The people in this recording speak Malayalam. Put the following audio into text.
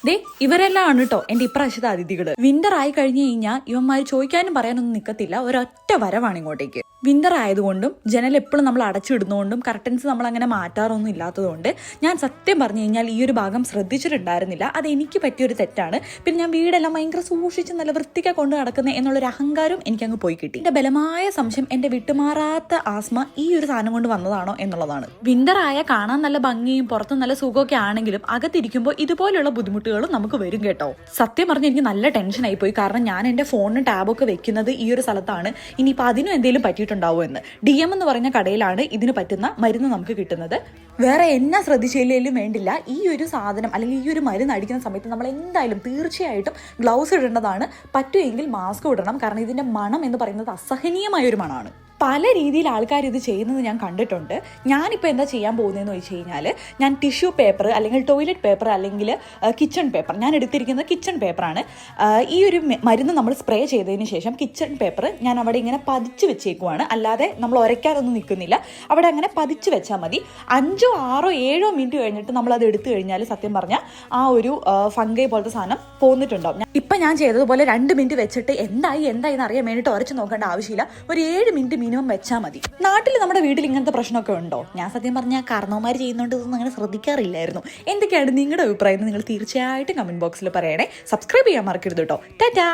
ദേ ഇവരെല്ലാം ആണ് കേട്ടോ എന്റെ ഇപ്രാവശ്യത്തെ അതിഥികള്. വിന്റർ ആയി കഴിഞ്ഞു കഴിഞ്ഞാൽ ഇവന്മാര് ചോദിക്കാനും പറയാനൊന്നും നിൽക്കത്തില്ല, ഒരൊറ്റ വരവാണ് ഇങ്ങോട്ടേക്ക്. വിന്റർ ആയതുകൊണ്ടും ജനൽ എപ്പോഴും നമ്മൾ അടച്ചിടുന്നതുകൊണ്ടും കർട്ടൻസ് നമ്മൾ അങ്ങനെ മാറ്റാറൊന്നും ഇല്ലാത്തതുകൊണ്ട് ഞാൻ സത്യം പറഞ്ഞു കഴിഞ്ഞാൽ ഈ ഒരു ഭാഗം ശ്രദ്ധിച്ചിട്ടുണ്ടായിരുന്നില്ല. അത് എനിക്ക് പറ്റിയൊരു തെറ്റാണ്. പിന്നെ ഞാൻ വീടെല്ലാം ഭയങ്കര സൂക്ഷിച്ച് നല്ല വൃത്തിക്കാ കൊണ്ട് നടക്കുന്നത് എന്നുള്ളൊരു അഹങ്കാരം എനിക്കങ്ങ് പോയി കിട്ടി. എന്റെ ബലമായ സംശയം എന്റെ വിട്ടുമാറാത്ത ആസ്മ ഈ ഒരു സാധനം കൊണ്ട് വന്നതാണോ എന്നുള്ളതാണ്. വിന്റർ ആയ കാണാൻ നല്ല ഭംഗിയും പുറത്ത് നല്ല സുഖമൊക്കെ ആണെങ്കിലും അകത്തിരിക്കുമ്പോൾ ഇതുപോലുള്ള ബുദ്ധിമുട്ടുകളും നമുക്ക് വരും കേട്ടോ. സത്യം പറഞ്ഞ് എനിക്ക് നല്ല ടെൻഷൻ ആയി പോയി. കാരണം ഞാൻ എന്റെ ഫോണിന് ടാബൊക്കെ വെക്കുന്നത് ഈ ഒരു സ്ഥലത്താണ്. ഇനിയിപ്പോൾ അതിനും എന്തെങ്കിലും പറ്റിയിട്ടുണ്ടാവും എന്ന്. DM എന്ന് പറഞ്ഞ കടയിലാണ് ഇതിന് പറ്റുന്ന മരുന്ന് നമുക്ക് കിട്ടുന്നത്. വേറെ എന്നാ ശ്രദ്ധിച്ചില്ലെങ്കിലും വേണ്ടില്ല, ഈ ഒരു സാധനം അല്ലെങ്കിൽ ഈ ഒരു മരുന്ന് അടിക്കുന്ന സമയത്ത് നമ്മൾ എന്തായാലും തീർച്ചയായിട്ടും ഗ്ലൗസ് ഇടേണ്ടതാണ്. പറ്റുമെങ്കിൽ മാസ്ക് ഇടണം. കാരണം ഇതിന്റെ മണം എന്ന് പറയുന്നത് അസഹനീയമായ ഒരു മണമാണ്. പല രീതിയിൽ ആൾക്കാർ ഇത് ചെയ്യുന്നത് ഞാൻ കണ്ടിട്ടുണ്ട്. ഞാനിപ്പോൾ എന്താ ചെയ്യാൻ പോകുന്നതെന്ന് വെച്ച് കഴിഞ്ഞാൽ, ഞാൻ ടിഷ്യൂ പേപ്പർ അല്ലെങ്കിൽ ടോയ്ലറ്റ് പേപ്പർ അല്ലെങ്കിൽ കിച്ചൺ പേപ്പർ, ഞാൻ എടുത്തിരിക്കുന്നത് കിച്ചൺ പേപ്പറാണ്. ഈ ഒരു മരുന്ന് നമ്മൾ സ്പ്രേ ചെയ്തതിന് ശേഷം കിച്ചൺ പേപ്പർ ഞാൻ അവിടെ ഇങ്ങനെ പതിച്ച് വെച്ചേക്കുവാണ്. അല്ലാതെ നമ്മൾ ഉരയ്ക്കാനൊന്നും നിൽക്കുന്നില്ല, അവിടെ അങ്ങനെ പതിച്ച് വെച്ചാൽ മതി. 5, 6, 7 മിനിറ്റ് കഴിഞ്ഞിട്ട് നമ്മൾ അത് എടുത്തു കഴിഞ്ഞാൽ സത്യം പറഞ്ഞാൽ ആ ഒരു ഫംഗൈ പോലത്തെ സാധനം പോന്നിട്ടുണ്ടാവും. ഇപ്പം ഞാൻ ചെയ്തതുപോലെ 2 മിനിറ്റ് വെച്ചിട്ട് എന്തായി എന്ന് അറിയാൻ വേണ്ടിയിട്ട് ഉരച്ച് നോക്കേണ്ട ആവശ്യമില്ല. ഒരു 7 മിനിറ്റ് മിനിമം വെച്ചാൽ മതി. നാട്ടിൽ നമ്മുടെ വീട്ടിൽ ഇങ്ങനത്തെ പ്രശ്നമൊക്കെ ഉണ്ടോ? ഞാൻ സത്യം പറഞ്ഞാൽ കാരണവന്മാർ ചെയ്യുന്നതുകൊണ്ട് ഇതൊന്നും അങ്ങനെ ശ്രദ്ധിക്കാറില്ലായിരുന്നു. എന്തൊക്കെയാണ് നിങ്ങളുടെ അഭിപ്രായം? നിങ്ങൾ തീർച്ചയായിട്ടും കമന്റ് ബോക്സിൽ പറയണേ. സബ്സ്ക്രൈബ് ചെയ്യാൻ മറക്കരുത് കേട്ടോ. ടാറ്റാ.